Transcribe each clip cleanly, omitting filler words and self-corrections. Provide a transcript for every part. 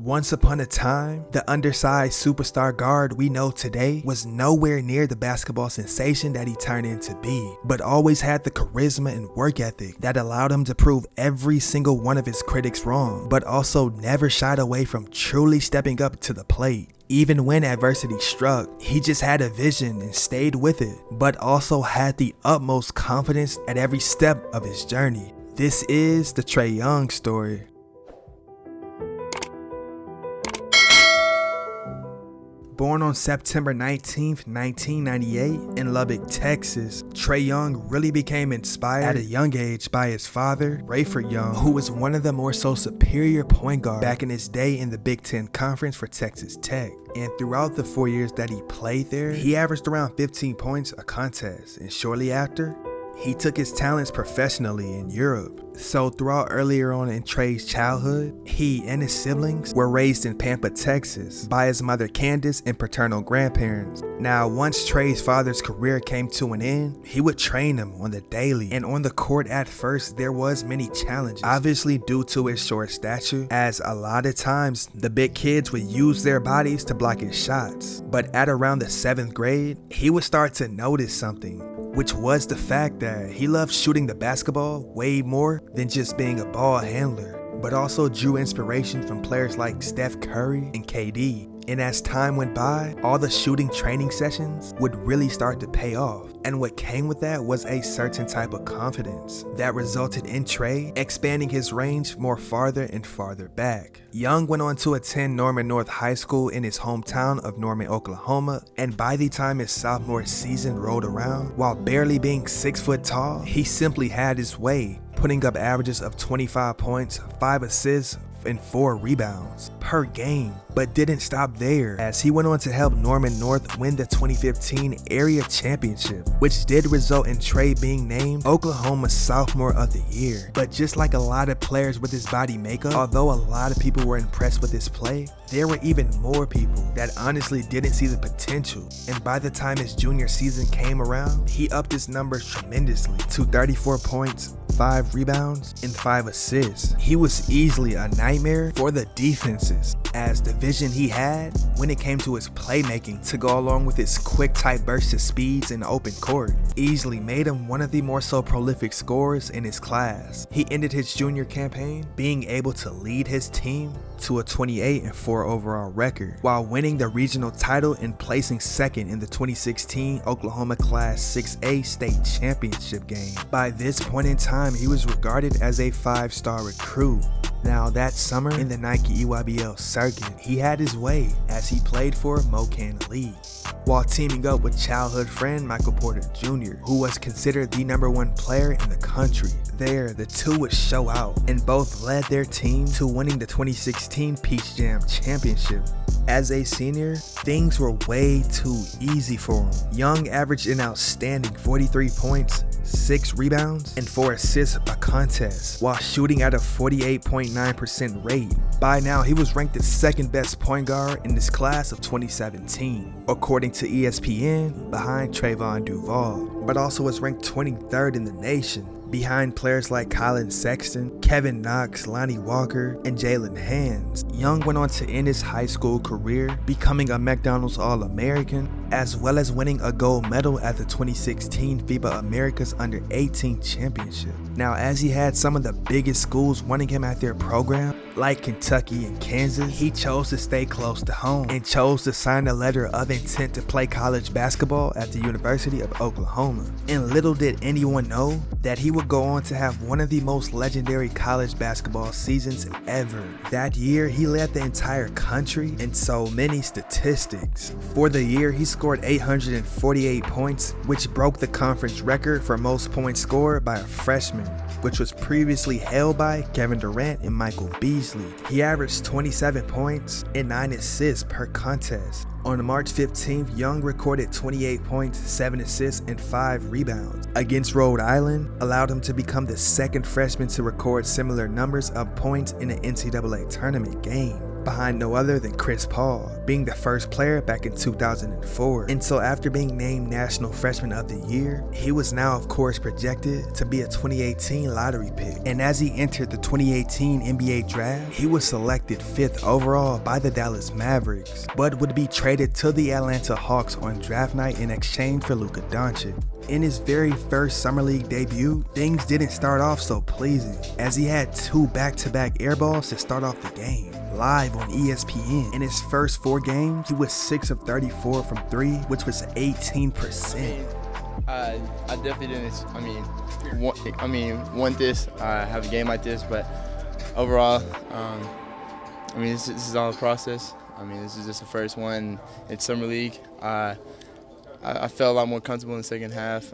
Once upon a time, the undersized superstar guard we know today was nowhere near the basketball sensation that he turned into be, but always had the charisma and work ethic that allowed him to prove every single one of his critics wrong, but also never shied away from truly stepping up to the plate. Even when adversity struck, he just had a vision and stayed with it, but also had the utmost confidence at every step of his journey. This is the Trae Young story. Born on September 19, 1998 in Lubbock, Texas, Trae Young really became inspired at a young age by his father, Rayford Young, who was one of the more so superior point guards back in his day in the Big Ten Conference for Texas Tech. And throughout the 4 years that he played there, he averaged around 15 points a contest, and shortly after, he took his talents professionally in Europe. So throughout earlier on in Trae's childhood, he and his siblings were raised in Pampa, Texas by his mother Candace and paternal grandparents. Now, once Trae's father's career came to an end, he would train him on the daily, and on the court at first there was many challenges, obviously due to his short stature, as a lot of times the big kids would use their bodies to block his shots. But at around the 7th grade, he would start to notice something, which was the fact that he loved shooting the basketball way more than just being a ball handler, but also drew inspiration from players like Steph Curry and KD. And as time went by, all the shooting training sessions would really start to pay off. And what came with that was a certain type of confidence that resulted in Trae expanding his range more farther and farther back. Young went on to attend Norman North High School in his hometown of Norman, Oklahoma, and by the time his sophomore season rolled around, while barely being 6 foot tall, he simply had his way, putting up averages of 25 points, 5 assists, and 4 rebounds per game, but didn't stop there, as he went on to help Norman North win the 2015 area championship, which did result in Trae being named Oklahoma's Sophomore of the Year. But just like a lot of players with his body makeup, although a lot of people were impressed with his play, there were even more people that honestly didn't see the potential. And by the time his junior season came around, he upped his numbers tremendously to 34 points, 5 rebounds, and 5 assists. He was easily a nightmare for the defenses, as the vision he had when it came to his playmaking to go along with his quick type bursts of speeds in the open court easily made him one of the more so prolific scorers in his class. He ended his junior campaign being able to lead his team to a 28-4 overall record, while winning the regional title and placing second in the 2016 Oklahoma Class 6A state championship game. By this point in time, he was regarded as a 5-star recruit. Now, that summer in the Nike EYBL circuit, he had his way as he played for Mocan League, while teaming up with childhood friend Michael Porter Jr., who was considered the #1 player in the country. There, the two would show out, and both led their team to winning the 2016 Peach Jam Championship. As a senior, things were way too easy for him. Young averaged an outstanding 43 points, 6 rebounds, and 4 assists a contest, while shooting at a 48.9% rate. By now, he was ranked the 2nd best point guard in this class of 2017, according to ESPN, behind Trayvon Duval, but also was ranked 23rd in the nation, behind players like Colin Sexton, Kevin Knox, Lonnie Walker, and Jalen Hands. Young went on to end his high school career becoming a McDonald's All-American, as well as winning a gold medal at the 2016 FIBA Americas Under-18 Championship. Now, as he had some of the biggest schools wanting him at their program, like Kentucky and Kansas, he chose to stay close to home and chose to sign a letter of intent to play college basketball at the University of Oklahoma. And little did anyone know that he would go on to have one of the most legendary college basketball seasons ever. That year, he led the entire country in so many statistics. For the year, he scored 848 points, which broke the conference record for most points scored by a freshman, which was previously held by Kevin Durant and Michael Beasley. He averaged 27 points and 9 assists per contest. On March 15th, Young recorded 28 points, 7 assists, and 5 rebounds against Rhode Island, allowed him to become the 2nd freshman to record similar numbers of points in an NCAA tournament game. behind no other than Chris Paul, being the first player back in 2004. And so after being named National Freshman of the Year, he was now of course projected to be a 2018 lottery pick. And as he entered the 2018 NBA draft, he was selected 5th overall by the Dallas Mavericks, but would be traded to the Atlanta Hawks on draft night in exchange for Luka Doncic. In his very first Summer League debut, things didn't start off so pleasing, as he had 2 back-to-back air balls to start off the game, live on ESPN. In his first 4 games, he was 6 of 34 from 3, which was 18%. I definitely didn't, want this, have a game like this, but overall, this is all a process. This is just the first one in Summer League. I felt a lot more comfortable in the second half.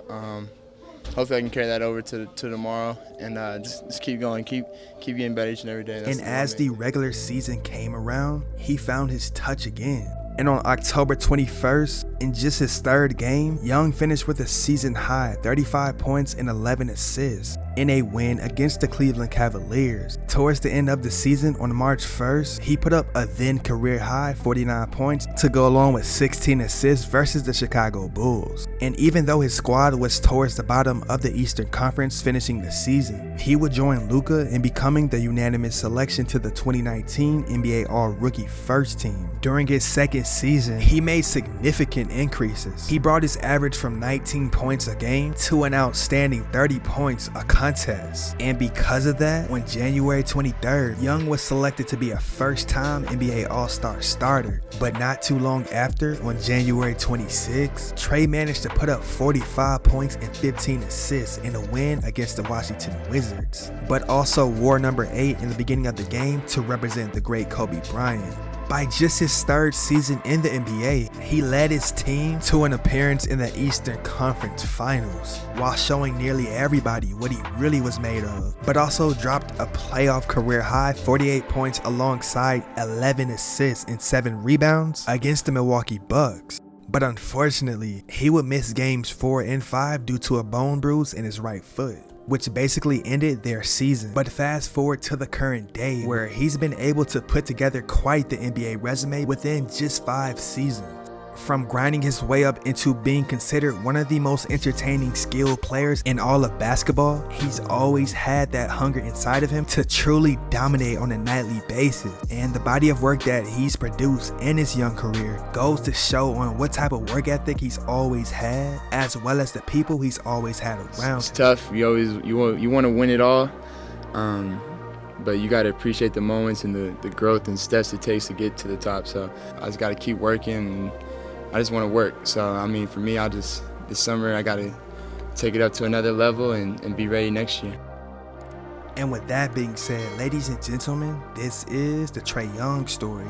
Hopefully I can carry that over to tomorrow and just keep going, keep getting better each and every day. And as the regular season came around, he found his touch again. And on October 21st, in just his 3rd game, Young finished with a season-high 35 points and 11 assists in a win against the Cleveland Cavaliers. Towards the end of the season, on March 1st, he put up a then career-high 49 points to go along with 16 assists versus the Chicago Bulls. And even though his squad was towards the bottom of the Eastern Conference finishing the season, he would join Luka in becoming the unanimous selection to the 2019 NBA All-Rookie First Team. During his second season, he made significant increases. He brought his average from 19 points a game to an outstanding 30 points a contest. And because of that, on January 23rd, Young was selected to be a first-time NBA All-Star starter. But not too long after, on January 26th, Trae managed to put up 45 points and 15 assists in a win against the Washington Wizards, but also wore number 8 in the beginning of the game to represent the great Kobe Bryant. By just his 3rd season in the NBA, he led his team to an appearance in the Eastern Conference Finals, while showing nearly everybody what he really was made of, but also dropped a playoff career-high 48 points alongside 11 assists and 7 rebounds against the Milwaukee Bucks. But unfortunately, he would miss games 4 and 5 due to a bone bruise in his right foot, which basically ended their season. But fast forward to the current day, where he's been able to put together quite the NBA resume within just 5 seasons. From grinding his way up into being considered one of the most entertaining skilled players in all of basketball, he's always had that hunger inside of him to truly dominate on a nightly basis. And the body of work that he's produced in his young career goes to show on what type of work ethic he's always had, as well as the people he's always had around. It's tough. You want to win it all, but you got to appreciate the moments and the growth and steps it takes to get to the top. So I just got to keep working. And I just want to work. So, for me, this summer, I got to take it up to another level and be ready next year. And with that being said, ladies and gentlemen, this is the Trae Young story.